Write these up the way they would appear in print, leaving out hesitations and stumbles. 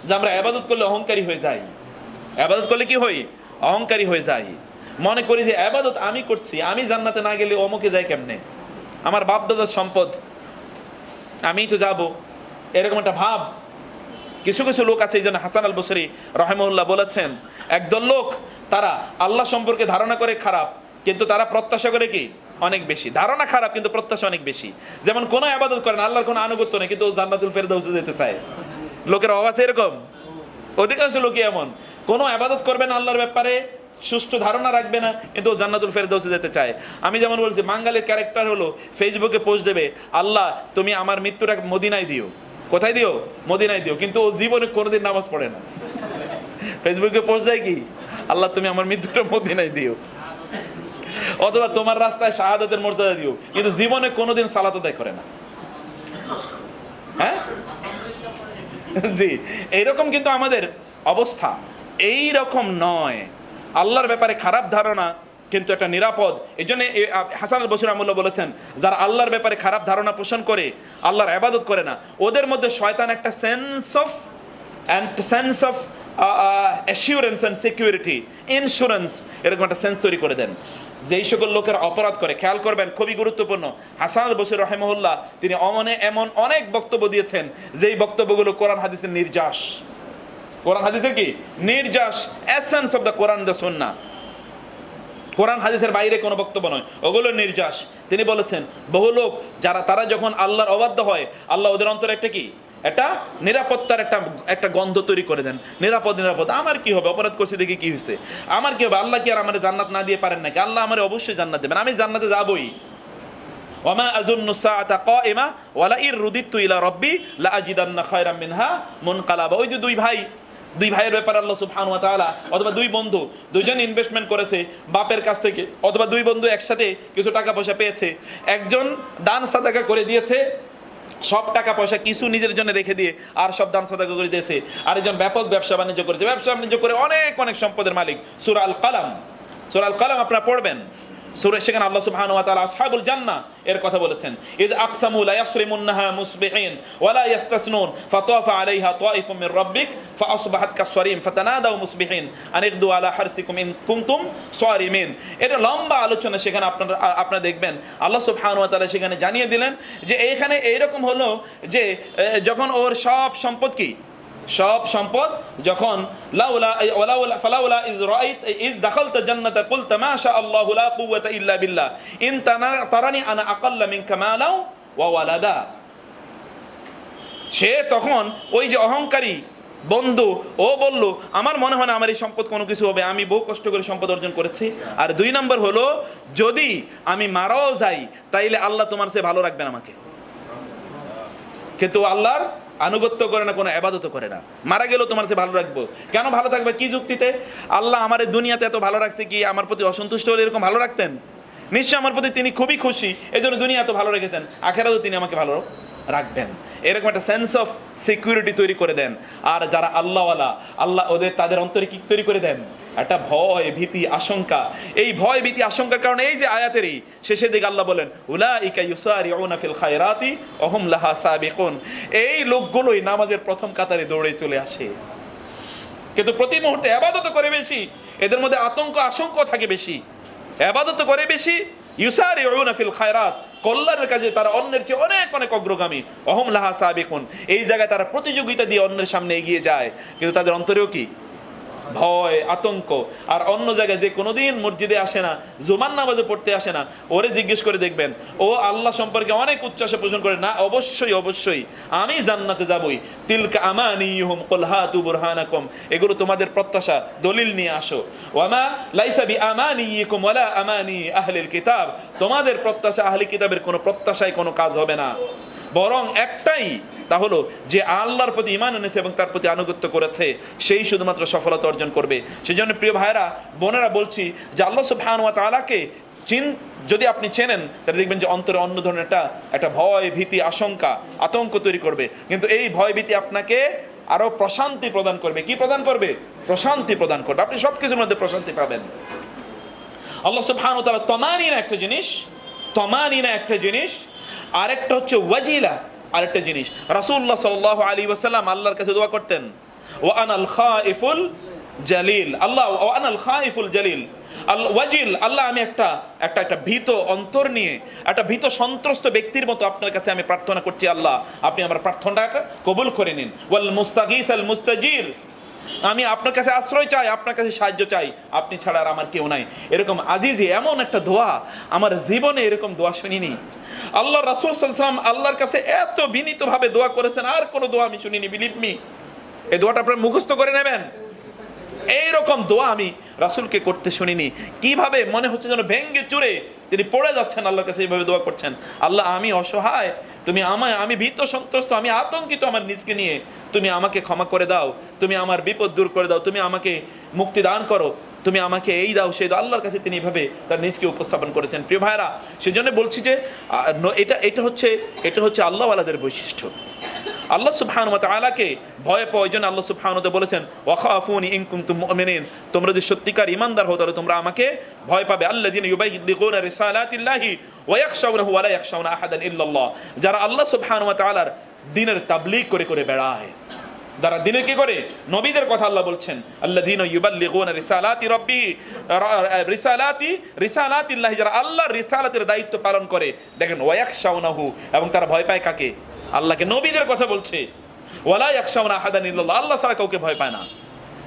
যে আমরা ইবাদত করলে অহংকারী হয়ে যাই। ইবাদত করলে কি হই? অহংকারী হয়ে যাই। মনে করি যে ইবাদত আমি করছি, আমি জান্নাতে না গেলে অমুকে যায় কেমনে, আমার বাপ দাদার সম্পদ, আমিই তো যাব, এরকম একটা ভাব। কিছু কিছু লোক আছে, এই জন্য হাসান আল বসরি রাহিমাহুল্লাহ বলেছেন, একদল লোক তারা আল্লাহ সম্পর্কে ধারণা করে খারাপ, কিন্তু তারা প্রত্যাশা করে কি অনেক বেশি। ধারণা খারাপ কিন্তু প্রত্যাশা অনেক বেশি। যেমন কোনো ইবাদত করে না, আল্লাহর কোনো আনুগত্য নেই, কিন্তু জান্নাতুল ফেরদাউসে যেতে চায়। লোকের অভাব আছে এরকম, অধিকাংশ লোকই এমন, কোনো ইবাদত করবে না আল্লাহর ব্যাপারে, সুষ্ঠু ধারণা রাখবে না, কিন্তু জান্নাতুল ফেরদাউসে যেতে চায়। আমি যেমন বলছি, বাঙালির ক্যারেক্টার হলো ফেসবুকে পোস্ট দেবে, আল্লাহ তুমি আমার মৃত্যুটা মদিনায় দিও। কোথায় দিও? মদিনায় দিও। কিন্তু ও জীবনে কোনোদিন নামাজ পড়ে না। ফেসবুকে পোস্ট দেয় কি, আল্লাহ তুমি আমার মৃত্যুটা মদিনায় দিও, অথবা তোমার রাস্তায় শাহাদাতের মর্যাদা দিও, কিন্তু জীবনে কোনোদিন সালাত আদায় করে না। হ্যাঁ, জি, এইরকম কিন্তু আমাদের অবস্থা। এই রকম নয়, আল্লাহর ব্যাপারে খারাপ ধারণা কিন্তু একটা নিরাপদ। এই জন্য হাসান আল বসরি রাহিমাহুল্লাহ বলেছেন, যারা আল্লাহর ব্যাপারে খারাপ ধারণা পোষণ করে, আল্লাহর ইবাদত করে না, ওদের মধ্যে শয়তান একটা sense of assurance and security, insurance, এরকম একটা সেন্স তৈরি করে দেন। যেই সকল লোকের অপরাধ করে, খেয়াল করবেন, খুবই গুরুত্বপূর্ণ, হাসান আল বসরি রাহিমাহুল্লাহ তিনি এমন অনেক বক্তব্য দিয়েছেন, যেই বক্তব্যগুলো কোরআন হাদিসের নির্যাস। কোরআন হাদিসের কি নির্যাস, essence of the Quran the সুন্নাহ, কোরআন হাদিসের বাইরে কোনো বক্তব্য নয়, ওগুলো নির্যাস। তিনি বলেছেন, বহু লোক তারা যখন আল্লাহর অবাধ্য হয়, আল্লাহ ওদের অন্তরে একটা কি, একটা নিরাপত্তার একটা গন্ধ তৈরি করে দেন। নিরাপদ, আমার কি হবে, অপরাধ করছি দেখি কি হয়েছে, আমার কি হবে, আল্লাহ কি আর আমার জান্নাত না দিয়ে পারেন নাকি? আল্লাহ আমার অবশ্যই জান্নাত দেবেন, আমি জান্নাতে যাবই। ওয়ামা আযুন্নু সাআতা কায়িমা ওয়ালা ইর রুদিতু ইলা রাব্বি লা আজিদান্না খায়রাম মিনহা মুনকালাবা। ওই যে দুই ভাইয়ের ব্যাপারে আল্লাহ সুবহানাহু ওয়া তাআলা, অথবা দুই বন্ধু, দুইজন ইনভেস্টমেন্ট করেছে বাপের কাছ থেকে, অথবা দুই বন্ধু একসাথে কিছু টাকা পয়সা পেয়েছে, একজন দান সাদাকা করে দিয়েছে সব টাকা পয়সা, কিছু নিজের জন্য রেখে দিয়ে আর সব দান সাদাকা করে দিয়েছে, আর একজন ব্যাপক ব্যবসা বাণিজ্য করেছে, ব্যবসা বাণিজ্য করে অনেক সম্পদের মালিক। সূরা আল কালাম আপনারা পড়বেন, সেখানে আল্লাহ সুবহানাহু ওয়া তাআলা আসহাবুল জান্নাহ এর কথা বলেছেন, ইয আকসামু লা ইয়াসরিমুন্নাহা মুসবিহিন ওয়া লা ইস্তাসনুন ফাতাফা আলাইহা তায়িফুম মির রাব্বিক ফাআসবাহাত কাসসারিম ফাতানাদাউ মুসবিহিন আন ইগদু আলা হারসিকুম ইন কুনতুম সারিমিন। এটা লম্বা আলোচনা, সেখানে আপনারা দেখবেন আল্লাহ সুবহানাহু ওয়া তাআলা সেখানে জানিয়ে দিলেন যে এইখানে এইরকম হলো যে যখন ওর সব সম্পদ কি, সব সম্পদ যখন ফালাউলা ইজ দাখালতা জান্নাতা কুলতা মা শা আল্লাহু লা কুওয়াতা ইল্লা বিল্লাহ ইন তারানি আনা আকাল্লা মিনকা মালাও ওয়া ওয়ালাদা। সে তখন ওই যে অহংকারী বন্ধু, ও বলল আমার মনে হয় না আমার এই সম্পদ কোনো কিছু হবে, আমি বহু কষ্ট করে সম্পদ অর্জন করেছি। আর দুই নম্বর হলো, যদি আমি মারাও যাই তাইলে আল্লাহ তোমার চেয়ে ভালো রাখবেন আমাকে। কিন্তু আল্লাহর আনুগত্য করে না, কোনো ইবাদত করে না, মারা গেলেও তোমার চেয়ে ভালো রাখবো। কেন ভালো থাকবে, কি যুক্তিতে? আল্লাহ আমার দুনিয়াতে এত ভালো রাখছে, কি আমার প্রতি অসন্তুষ্ট হলে এরকম ভালো রাখতেন? নিশ্চয় আমার প্রতি তিনি খুবই খুশি, এই জন্য দুনিয়া এত ভালো রেখেছেন, আখেরাতেও তিনি আমাকে ভালো রাখবেন। এরকম একটা সেন্স অফ সিকিউরিটি তৈরি করে দেন। আর যারা আল্লাহওয়ালা, আল্লাহ তাদের অন্তরে কি তৈরি করে দেন, একটা ভয়, ভীতি, আশঙ্কা। এই ভয়, ভীতি, আশঙ্কার কারণে এই যে আয়াতেরই শেষের দিকে আল্লাহ বলেন, উলাইকা ইউসারিউনা ফিল খায়রাতি ওয়া হুম লাহা সাবিকুন। এই লোকগুলোই নামাজের প্রথম কাতারে দৌড়ে চলে আসে, কিন্তু প্রতি মুহূর্তে ইবাদত করে বেশি, এদের মধ্যে আতঙ্ক আশঙ্কা থাকে বেশি, ইবাদত করে বেশি, ইউসারিউনা ফিল খায়রাত, কল্যাণের কাজে তারা অন্যের চেয়ে অনেক অগ্রগামী, ওয়া হুম লাহা সাবিকুন। এই জায়গায় তারা প্রতিযোগিতা দিয়ে অন্যের সামনে এগিয়ে যায়, কিন্তু তাদের অন্তরেও কি ভয়, আতঙ্ক। আর অন্য জায়গায় যে কোনোদিন মসজিদে আসে না, জুমার নামাজও পড়তে আসে না, ওরে জিজ্ঞেস করে দেখবেন ও আল্লাহ সম্পর্কে অনেক উচ্চাসা পোষণ করে, না অবশ্যই আমি জান্নাতে যাবই। তিলকা আমানিহুম কুল হাতু বুরহানাকুম, এগুলো তোমাদের প্রত্যাশা, দলিল নিয়ে আসো। ওয়ামা লাইসা বিআমানিকুম ওয়ালা আমানি আহলিল কিতাব, তোমাদের প্রত্যাশা আহলি কিতাবের কোনো প্রত্যাশায় কোনো কাজ হবে না, বরং একটাই, তা হলো যে আল্লাহর প্রতি ঈমান এনেছে এবং তার প্রতি আনুগত্য করেছে, সেই শুধুমাত্র সফলতা অর্জন করবে। সেই জন্য প্রিয় ভাইরা, বোনেরা, বলছি যে আল্লাহ সুবহানাহু ওয়া তাআলাকে যদি আপনি চেনেন, তাহলে দেখবেন যে অন্তরে অন্য ধরনের একটা ভয়, ভীতি, আশঙ্কা, আতঙ্ক তৈরি করবে। কিন্তু এই ভয়, ভীতি আপনাকে আরো প্রশান্তি প্রদান করবে। কি প্রদান করবে? প্রশান্তি প্রদান করবে। আপনি সবকিছুর মধ্যে প্রশান্তি পাবেন। আল্লাহ সুবহানাহু ওয়া তাআলা তমানিনা একটা জিনিস, আরেকটা হচ্ছে ওয়াজিলা আরেকটা জিনিস। রাসূলুল্লাহ সাল্লাল্লাহু আলাইহি ওয়াসাল্লাম আল্লাহর কাছে দোয়া করতেন, ওয়া আনাল খাইফুল জালিল, আল্লাহ ওয়া আনাল খাইফুল জালিল ওয়াজিল, আল্লাহ আমি একটা ভীত অন্তর নিয়ে একটা ভীত সন্ত্রস্ত ব্যক্তির মতো আপনার কাছে আমি প্রার্থনা করছি। আল্লাহ আপনি আমার প্রার্থনাটা কবুল করে নিন। ওয়াল মুস্তাগীস আল মুস্তাজির, আমি আপনার কাছে আশ্রয় চাই, আপনার কাছে সাহায্য চাই, আপনি ছাড়া আর আমার কেউ নাই। এরকম আজিজি এমন একটা দোয়া আমার জীবনে এরকম দোয়া শুনিনি। আল্লাহ রাসূল সাল্লাল্লাহু আলাইহি ওয়াসাল্লাম আল্লাহর কাছে এত বিনীতভাবে দোয়া করেছেন, আর কোনো দোয়া আমি শুনিনি। বিলিভ মি, এই দোয়াটা আপনারা মুখস্থ করে নেবেন। এইরকম দোয়া আমি রাসূলকে করতে শুনিনি। কিভাবে মনে হচ্ছে যেন ভেঙ্গে চুরে তিনি পড়ে যাচ্ছেন আল্লাহর কাছে, এইভাবে দোয়া করছেন, আল্লাহ আমি অসহায়, তুমি আমায়, আমি ভীত সন্ত্রস্ত, আমি আতঙ্কিত আমার নিজকে নিয়ে, তুমি আমাকে ক্ষমা করে দাও, তুমি আমার বিপদ দূর করে দাও, তুমি আমাকে মুক্তি দান করো, তুমি আমাকে এই দাও সেই দাও। আল্লাহর কাছে তিনি এভাবে তার নিজকে উপস্থাপন করেছেন। প্রিয় ভাইরা, সেজন্য বলছি যে এটা হচ্ছে আল্লাহওয়ালাদের বৈশিষ্ট্য। আল্লাহ সুবহানাহু ওয়া তাআলাকে ভয় পাও, এই জন্য আল্লাহ সুবহানাহু ওয়া তাআলা বলেছেন ওয়াখাফুনি ইন কুনতুম মুমিনিন, তোমরা যদি সত্যিকার ঈমানদার হও তাহলে তোমরা আমাকে ভয় পাবে। আল্লাযিনা ইউবাল্লিগুনা রিসালাতিল্লাহি ওয়া ইয়াখশাউনাহু ওয়া লা ইয়াখশাউনা আহাদান ইল্লাল্লাহ, যারা আল্লাহ সুবহানাহু ওয়া তাআলার দ্বীনের তাবলীগ করে করে বেড়ায়, যারা দিনের কি করে, নবীদের কথা আল্লাহ বলছেন, আল্লাযিনা ইউবাল্লিগুনা রিসালাতি রাব্বি রিসালাতিল্লাহি, যারা আল্লাহর রিসালাতের দায়িত্ব পালন করে, দেখেন ওয়া ইয়াখশাউনাহু, এবং তারা ভয় পায় কাকে, আল্লাহকে। নবীদের কথা বলছে, ওয়ালা ইয়াখশাউনা আহাদান ইল্লাল্লাহ, আল্লাহ ছাড়া কাউকে ভয় পায় না।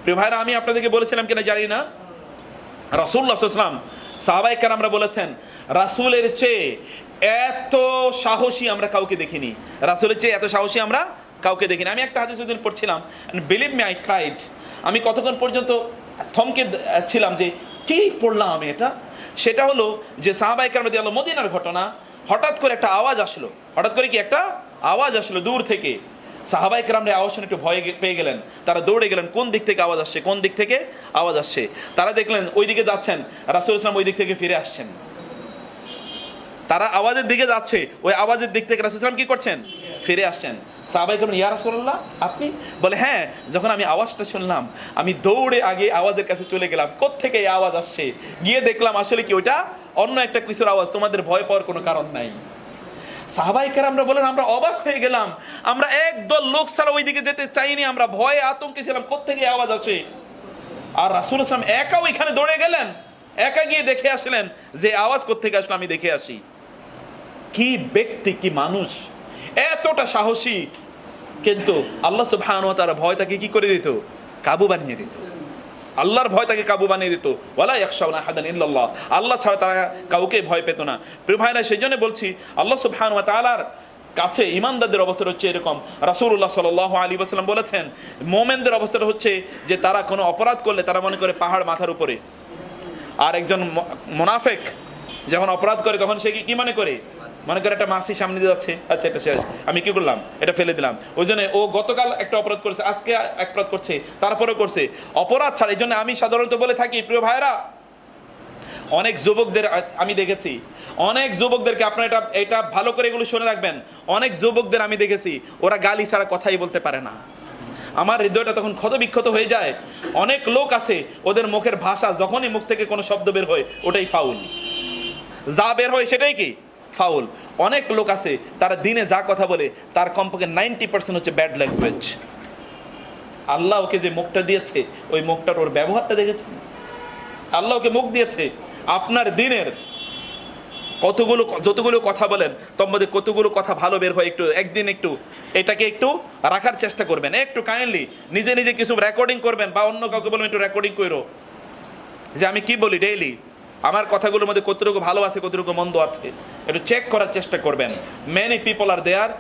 প্রিয় ভাইরা, আমি আপনাদেরকে বলেছিলাম কিনা জানি না, রাসূলুল্লাহ সাল্লাল্লাহু আলাইহি ওয়াসাল্লাম সাহাবায়ে কেরামরা বলেছেন রাসূলের চেয়ে এত সাহসী আমরা কাউকে দেখিনি, রাসূলের চেয়ে এত সাহসী আমরা কাউকে দেখিনি। আমি একটা হাদিস ওদিন পড়ছিলাম, বিলিভ মি আই ক্রাইড, আমি কতক্ষণ পর্যন্ত থমকে ছিলাম যে কি পড়লাম আমি এটা। সেটা হলো যে সাহাবায়ে কেরাম রাদিয়াল্লাহু মদিনার ঘটনা, হঠাৎ করে একটা আওয়াজ আসলো, হঠাৎ করে কি একটা আওয়াজ আসলো দূর থেকে। সাহাবায়ে কেরামরা আওয়াজ শুনে একটু ভয় পেয়ে গেলেন, তারা দৌড়ে গেলেন কোন দিক থেকে আওয়াজ আসছে, কোন দিক থেকে আওয়াজ আসছে। তারা দেখলেন ওই দিকে যাচ্ছেন, রাসূল সাল্লাল্লাহু আলাইহি ওয়াসাল্লাম ওই দিক থেকে ফিরে আসছেন। তারা আওয়াজের দিকে যাচ্ছে, ওই আওয়াজের দিক থেকে রাসূল সাল্লাল্লাহু আলাইহি ওয়াসাল্লাম কি করছেন, ফিরে আসছেন। সাহাবায়ে কেরাম, ইয়া রাসূলুল্লাহ আপনি? বলে হ্যাঁ, যখন আমি আওয়াজটা শুনলাম আমি দৌড়ে আগে আওয়াজের কাছে চলে গেলাম, কোত্থেকে এই আওয়াজ আসছে, গিয়ে দেখলাম আসলে কি ওইটা অন্য একটা কিছুর আওয়াজ, তোমাদের ভয় পাওয়ার কোনো কারণ নাই। সাহাবায়ে কেরামরা বলেন আমরা অবাক হয়ে গেলাম, আমরা একদল লোক ছাড়া ওইদিকে যেতে চাইনি, আমরা ভয়ে আতঙ্কে ছিলাম, কোত্থেকে আওয়াজ আসে। আর রাসূল সাল্লাল্লাহু আলাইহি ওয়াসাল্লাম একা ওইখানে দৌড়ে গেলেন, একা গিয়ে দেখে আসলেন যে আওয়াজ কোত্থেকে আসলো, আমি দেখে আসি। কি ব্যক্তি, কি মানুষ, এতটা সাহসী, কিন্তু আল্লাহ সুবহানাহু ওয়া তাআলা ভয় তাকে কি করে দিত, কাবু বানিয়ে দিত। আল্লাহর ভয় তাকে কাবু বানিয়ে দিত। ওয়ালা ইয়াখশাউনা আহাদান ইল্লাল্লাহ, আল্লাহ ছাড়া তারা কাউকে ভয় পেত না। প্রিয় ভাইরা, সেই জন্য বলছি আল্লাহ সুবহানাহু ওয়া তাআলার কাছে ইমানদারদের অবস্থা হচ্ছে এরকম। রাসূলুল্লাহ সাল্লাল্লাহু আলাইহি ওয়াসাল্লাম বলেছেন মুমিনদের অবস্থাটা হচ্ছে যে তারা কোনো অপরাধ করলে তারা মনে করে পাহাড় মাথার উপরে, আর একজন মুনাফিক যখন অপরাধ করে তখন সে কি মনে করে, মনে করে একটা মাছি সামনে দিয়ে যাচ্ছে, আচ্ছা এটা শেষ, আমি কি করলাম, এটা ফেলে দিলাম। ওই জন্য ও গতকাল একটা অপরাধ করেছে, আজকে এক অপরাধ করছে, তারপরেও করছে, অপরাধ ছাড়া। এই জন্য আমি সাধারণত বলে থাকি প্রিয় ভাইরা, অনেক যুবকদের আমি দেখেছি, অনেক যুবকদেরকে আপনারা এটা ভালো করে এগুলো শুনে রাখবেন, অনেক যুবকদের আমি দেখেছি ওরা গালি ছাড়া কথাই বলতে পারে না। আমার হৃদয়টা তখন ক্ষত বিক্ষত হয়ে যায়। অনেক লোক আছে ওদের মুখের ভাষা, যখনই মুখ থেকে কোনো শব্দ বের হয় ওটাই ফাউল, যা বের হয় সেটাই কি ফাউল। অনেক লোক আছে তারা দিনে যা কথা বলে তার কমপক্ষে 90% হচ্ছে ব্যাড ল্যাঙ্গুয়েজ। আল্লাহ ওকে যে মুখটা দিয়েছে ওই মুখটার ওর ব্যবহারটা দেখেছেন, আল্লাহ ওকে মুখ দিয়েছে। আপনার দিনের যতগুলো কথা বলেন তোর মধ্যে কতগুলো কথা ভালো বের হয়, একদিন এটাকে একটু রাখার চেষ্টা করবেন, একটু কাইন্ডলি নিজে নিজে কিছু রেকর্ডিং করবেন, বা অন্য কাউকে বলবেন একটু রেকর্ডিং করো যে আমি কি বলি ডেইলি, আমার কথাগুলোর মধ্যে কতটুকু ভালো আছে কতটুকু মন্দ আছে, একটু চেক করার চেষ্টা করবেন। Many people are there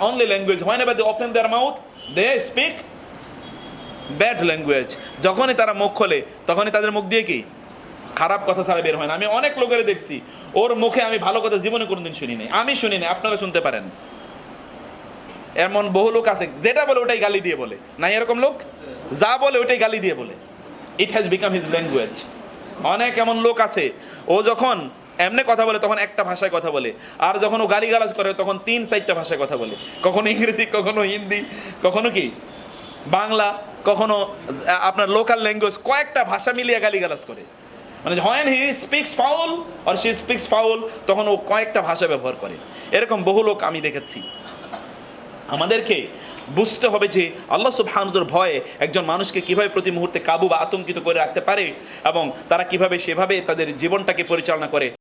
only language whenever they open their mouth they speak bad language। যখনই তারা মুখ খোলে তখনই তাদের মুখ দিয়ে কি খারাপ কথা ছাড়া বের হয় না। আমি অনেক লোকের দেখছি ওর মুখে আমি ভালো কথা জীবনে কোনোদিন শুনি নাই, আমি শুনি নাই, আপনারা শুনতে পারেন। এমন বহু লোক আছে যেটা বলে ওটাই গালি দিয়ে বলে, না এরকম লোক যা বলে ওটাই গালি দিয়ে বলে, it has become his language. অনেক এমন লোক আছে ও যখন এমনি কথা বলে তখন একটা ভাষায় কথা বলে, আর যখন ও গালিগালাজ করে তখন 3-4টা ভাষায় কথা বলে, কখনো ইংরেজি, কখনো হিন্দি, কখনো কি বাংলা, কখনো আপনার লোকাল ল্যাঙ্গুয়েজ, কয়েকটা ভাষা মিলিয়ে গালিগালাজ করে। মানে when he speaks foul or she speaks foul তখন ও কয়েকটা ভাষা ব্যবহার করে। এরকম বহু লোক আমি দেখেছি। আমাদেরকে বুঝতে হবে যে আল্লাহ সুবহানাহুর ভয়ে একজন মানুষকে কিভাবে প্রতি মুহূর্তে কাবু বা আতঙ্কিত করে রাখতে পারে এবং তারা কিভাবে সেভাবে তাদের জীবনটাকে পরিচালনা করে।